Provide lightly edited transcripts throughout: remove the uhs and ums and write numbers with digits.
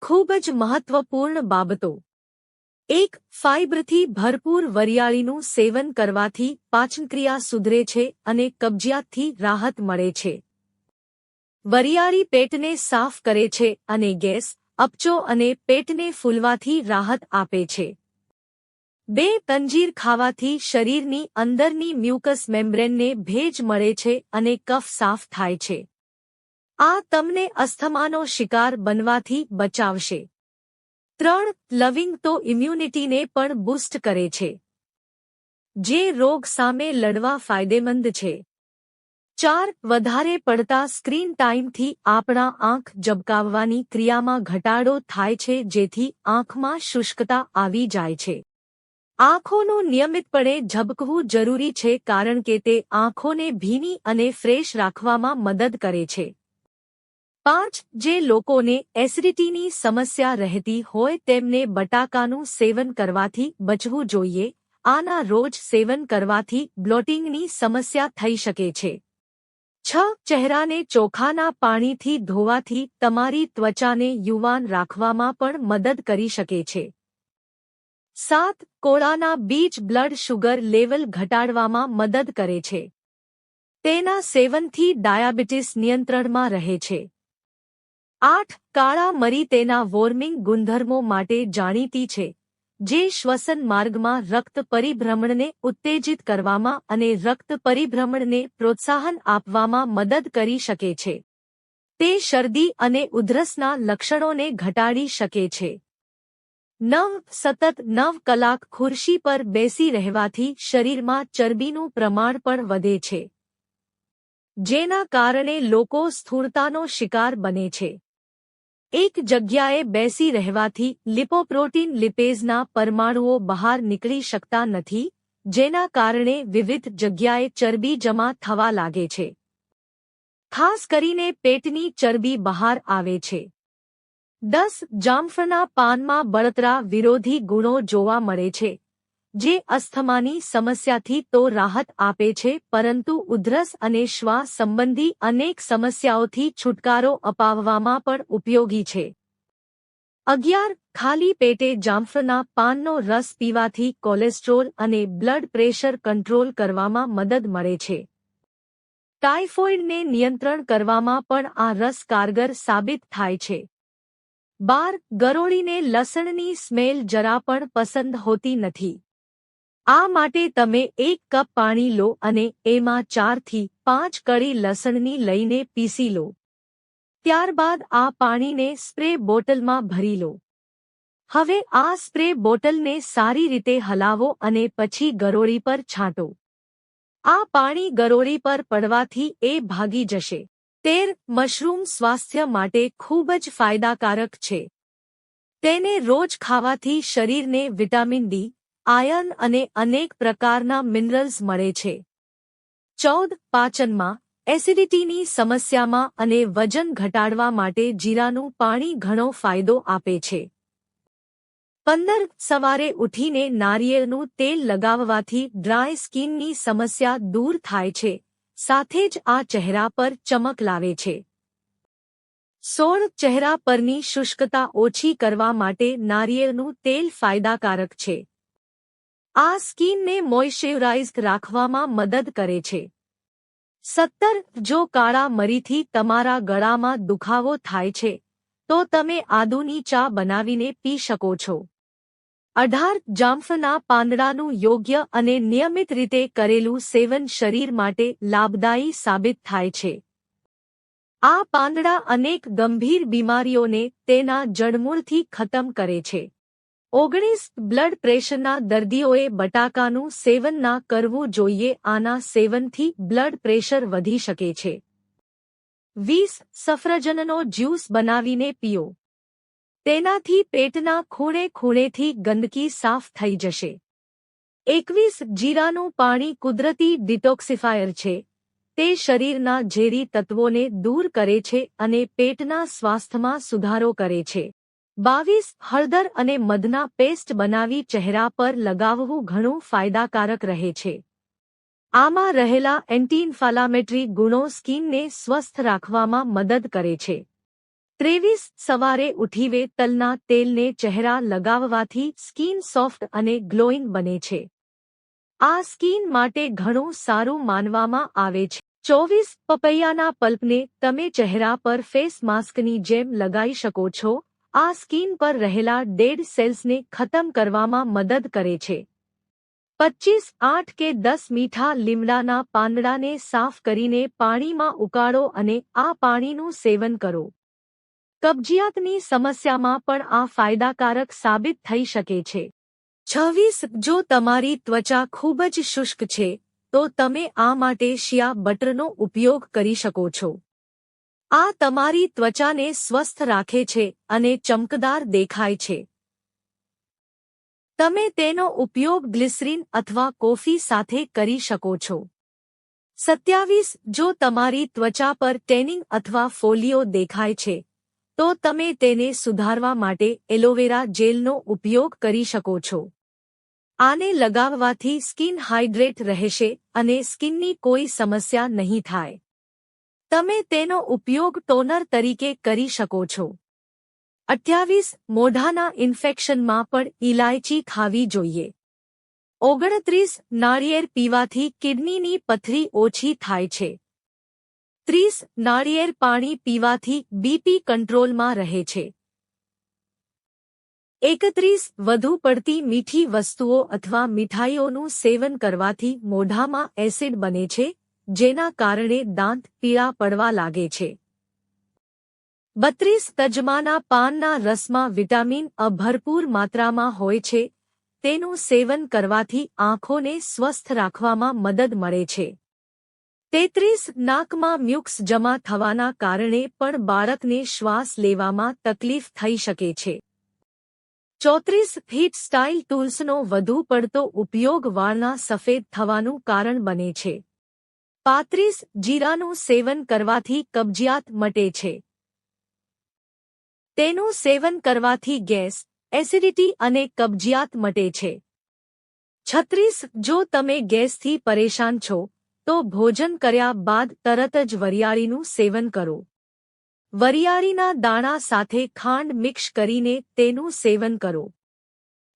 ખૂબ જ મહત્વપૂર્ણ બાબતો। 1. ફાઇબરથી ભરપૂર વરિયાળીનું સેવન કરવાથી પાચનક્રિયા સુધરે છે અને કબજિયાતથી રાહત મળે છે। વરિયાળી પેટને સાફ કરે છે અને ગેસ, અપચો અને પેટને ફૂલવાથી રાહત આપે છે। 2. અંજીર ખાવાથી શરીરની અંદરની મ્યુકસ મેમ્બ્રેનને ભેજ મળે છે અને કફ સાફ થાય છે। આ તમને અસ્થમાનો શિકાર બનવાથી બચાવશે। 3. લવિંગ તો ઇમ્યુનિટીને પણ બૂસ્ટ કરે છે, જે રોગ સામે લડવા ફાયદેમંદ છે। 4. વધારે પડતા સ્ક્રીન ટાઈમથી આપણા આંખ ઝબકાવવાની ક્રિયામાં ઘટાડો થાય છે, જેથી આંખમાં શુષ્કતા આવી જાય છે। આંખોનું નિયમિતપણે ઝબકવું જરૂરી છે કારણ કે તે આંખોને ભીની અને ફ્રેશ રાખવામાં મદદ કરે છે। 5. જે લોકોને એસિડિટીની સમસ્યા રહેતી હોય તેમને બટાકાનું સેવન કરવાથી બચવું જોઈએ। આના રોજ સેવન કરવાથી બ્લોટિંગની સમસ્યા થઈ શકે છે। 6. ચહેરાને ચોખાના પાણીથી ધોવાથી તમારી ત્વચાને યુવાન રાખવામાં પણ મદદ કરી શકે છે। 7. કોળાના બીજ બ્લડ શુગર લેવલ ઘટાડવામાં મદદ કરે છે। તેના સેવનથી ડાયાબિટીસ નિયંત્રણમાં રહે છે। 8. કાળા મરી તેના વોર્મિંગ ગુણધર્મો માટે જાણીતી છે, જે શ્વસન માર્ગમાં રક્ત પરિભ્રમણને ઉત્તેજિત કરવામાં અને રક્ત પરિભ્રમણને પ્રોત્સાહન આપવામાં મદદ કરી શકે છે। તે શરદી અને ઉધરસના લક્ષણોને ઘટાડી શકે છે। 9. સતત 9 કલાક ખુરશી પર બેસી રહેવાથી શરીરમાં ચરબીનું પ્રમાણ પણ વધે છે, જેના કારણે લોકો સ્થૂળતાનો શિકાર બને છે। એક જગ્યાએ બેસી રહેવાથી લિપોપ્રોટીન લિપેઝના પરમાણુઓ બહાર નીકળી શકતા નથી, જેના કારણે વિવિધ જગ્યાએ ચરબી જમા થવા લાગે છે। ખાસ કરીને પેટની ચરબી બહાર આવે છે। 10. જામફળના પાનમાં બળતરા વિરોધી ગુણો જોવા મળે છે, જે અસ્થમાની સમસ્યાથી તો રાહત આપે છે પરંતુ ઉધરસ અને શ્વાસ સંબંધી અનેક સમસ્યાઓથી છુટકારો અપાવવામાં પણ ઉપયોગી છે। 11. ખાલી પેટે જામફળના પાનનો રસ પીવાથી કોલેસ્ટ્રોલ અને બ્લડ પ્રેશર કંટ્રોલ કરવામાં મદદ મળે છે। ટાઇફોઇડને નિયંત્રણ કરવામાં પણ આ રસ કારગર સાબિત થાય છે। 12. ગરોળીને લસણની સ્મેલ જરા પણ પસંદ હોતી નથી। આ માટે તમે 1 કપ પાણી લો અને એમાં 4 થી 5 કળી લસણની લઈને પીસી લો। ત્યારબાદ આ પાણીને સ્પ્રે બોટલમાં ભરી લો। હવે આ સ્પ્રે બોટલને સારી રીતે હલાવો અને પછી ગરોળી પર છાંટો। આ પાણી ગરોળી પર પડવાથી એ ભાગી જશે। 13. મશરૂમ સ્વાસ્થ્ય માટે ખૂબ જ ફાયદાકારક છે। તેને રોજ ખાવાથી શરીરને વિટામિન ડી, આયર્ન અને અનેક પ્રકારના મિનરલ્સ મળે છે। 14. પાચનમાં, એસિડિટીની સમસ્યામાં અને વજન ઘટાડવા માટે જીરાનું પાણી ઘણો ફાયદો આપે છે। 15. સવારે ઉઠીને નારિયેળનું તેલ લગાવવાથી ડ્રાય સ્કિનની સમસ્યા દૂર થાય છે, સાથે જ આ ચહેરા પર ચમક લાવે છે। 16. ચહેરા પરની શુષ્કતા ઓછી કરવા માટે નારિયેળનું તેલ ફાયદાકારક છે। આ સ્કિનને મોઇશ્ચરાઇઝ્ડ રાખવામાં મદદ કરે છે। 17. જો કાળા મરીથી તમારા ગળામાં દુખાવો થાય છે, તો તમે આદુની ચા બનાવીને પી શકો છો। 18. જામફળના પાંદડાનું યોગ્ય અને નિયમિત રીતે કરેલું સેવન શરીર માટે લાભદાયી સાબિત થાય છે। આ પાંદડા અનેક ગંભીર બીમારીઓને તેના જડમૂળથી ખતમ કરે છે। 19. બ્લડ પ્રેશરના દર્દીઓએ બટાકાનું સેવન ના કરવું જોઈએ। આના સેવનથી બ્લડ પ્રેશર વધી શકે છે। 20. સફરજનનો જ્યુસ બનાવીને પીઓ। તેનાથી પેટના ખૂણે ખૂણેથી ગંદકી સાફ થઈ જશે। 21. જીરાનું પાણી કુદરતી ડિટોક્સિફાયર છે। તે શરીરના ઝેરી તત્વોને દૂર કરે છે અને પેટના સ્વાસ્થ્યમાં સુધારો કરે છે। 22. હળદર અને મધના પેસ્ટ બનાવી ચહેરા પર લગાવવું ઘણું ફાયદાકારક રહે છે। આમાં રહેલા એન્ટી ઇન્ફ્લામેટરી ગુણો સ્કિનને સ્વસ્થ રાખવામાં મદદ કરે છે। 23 સવારે ઉઠીને તલના તેલને ચહેરા લગાવવાથી સ્કિન સોફ્ટ અને ગ્લોઈંગ બને છે. આ સ્કિન માટે ઘણું સારું માનવામાં આવે છે. 24 પપૈયાના પલ્પને તમે ચહેરા પર ફેસ માસ્કની જેમ લગાવી શકો છો. આ સ્કિન પર રહેલા ડેડ સેલ્સને ખતમ કરવામાં મદદ કરે છે. 25 8 કે 10 મીઠા લીમડાના પાંદડાને સાફ કરીને પાણીમાં ઉકાળો અને આ પાણીનું સેવન કરો. કબજિયાતની સમસ્યામાં પણ આ ફાયદાકારક સાબિત થઈ શકે છે. 26 જો તમારી ત્વચા ખૂબ જ શુષ્ક છે તો તમે આ માટે શિયા બટરનો ઉપયોગ કરી શકો છો. આ તમારી ત્વચાને સ્વસ્થ રાખે છે અને ચમકદાર દેખાય છે. તમે તેનો ઉપયોગ ગ્લિસરીન અથવા કોફી સાથે કરી શકો છો. 27 જો તમારી ત્વચા પર ટેનિંગ અથવા ફોલ્લીઓ દેખાય છે તો તમે તેને સુધારવા માટે એલોવેરા જેલનો ઉપયોગ કરી શકો છો. આને લગાવવાથી સ્કિન હાઇડ્રેટ રહેશે અને સ્કિનની કોઈ સમસ્યા નહીં થાય. તમે તેનો ઉપયોગ ટોનર તરીકે કરી શકો છો. 28 મોઢાના ઇન્ફેક્શનમાં પણ ઇલાયચી ખાવી જોઈએ. 29 નાળિયેર પીવાથી કિડનીની પથરી ઓછી થાય છે. 30 નાળિયેર પાણી પીવાથી બીપી કંટ્રોલમાં રહે છે. 31 વધુ પડતી મીઠી વસ્તુઓ અથવા મીઠાઈઓનું સેવન કરવાથી મોઢામાં એસિડ બને છે, જેના કારણે દાંત પીળા પડવા લાગે છે. 32 તજમાના પાનના રસમાં વિટામિન અ ભરપૂર માત્રામાં હોય છે. તેનું સેવન કરવાથી આંખોને સ્વસ્થ રાખવામાં મદદ મળે છે. 33 નાકમાં મ્યુકસ જમા થવાના કારણે પણ બાળકને શ્વાસ લેવામાં તકલીફ થઈ શકે છે. 34 હીટ સ્ટાઇલ ટૂલ્સનો વધુ પડતો ઉપયોગ વાળના સફેદ થવાનું કારણ બને છે. 35 જીરાનું સેવન કરવાથી કબજિયાત મટે છે. તેનું સેવન કરવાથી ગેસ, એસિડિટી અને કબજિયાત મટે છે. 36 જો તમે ગેસથી પરેશાન છો તો ભોજન કર્યા બાદ તરત જ વરિયાળીનું સેવન કરો. વરિયાળીના દાણા સાથે ખાંડ મિક્સ કરીને તેનું સેવન કરો.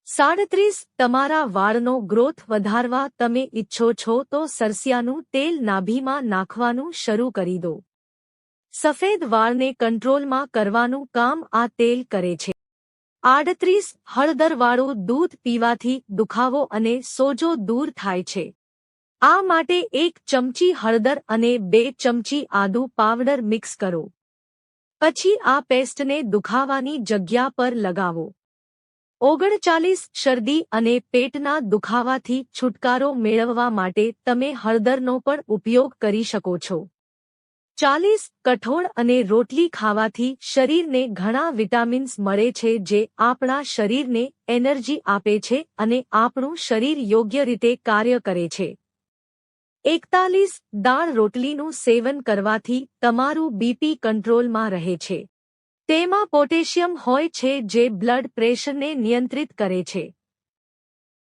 37 તમારા વાળનો ગ્રોથ વધારવા તમે ઈચ્છો છો તો સરસિયાનું તેલ નાભીમાં નાખવાનું શરૂ કરી દો. સફેદ વાળને કંટ્રોલમાં કરવાનું કામ આ તેલ કરે છે. 38 હળદરવાળું દૂધ પીવાથી દુખાવો અને સોજો દૂર થાય છે. આ માટે 1 ચમચી હળદર અને 2 ચમચી આદુ પાવડર મિક્સ કરો. પછી આ પેસ્ટને દુખાવાની જગ્યા પર લગાવો. 39 શરદી અને પેટના દુખાવાથી છુટકારો મેળવવા માટે તમે હળદરનો પણ ઉપયોગ કરી શકો છો. 40 કઠોળ અને રોટલી ખાવાથી શરીરને ઘણા વિટામિન્સ મળે છે જે આપણા શરીરને એનર્જી આપે છે અને આપણું શરીર યોગ્ય રીતે કાર્ય કરે છે. 41 દાળ રોટલીનું સેવન કરવાથી તમારું બીપી કંટ્રોલમાં રહે છે. તેમાં પોટેશિયમ હોય છે જે બ્લડ પ્રેશરને નિયંત્રિત કરે છે.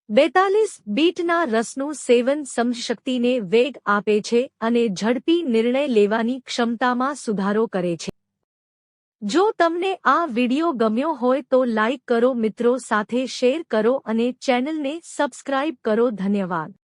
42 બીટના રસનું સેવન સમજશક્તિને વેગ આપે છે અને ઝડપી નિર્ણય લેવાની ક્ષમતામાં સુધારો કરે છે. જો તમને આ વિડિયો ગમ્યો હોય તો લાઇક કરો, મિત્રો સાથે શેર કરો અને ચેનલને સબસ્ક્રાઇબ કરો. ધન્યવાદ.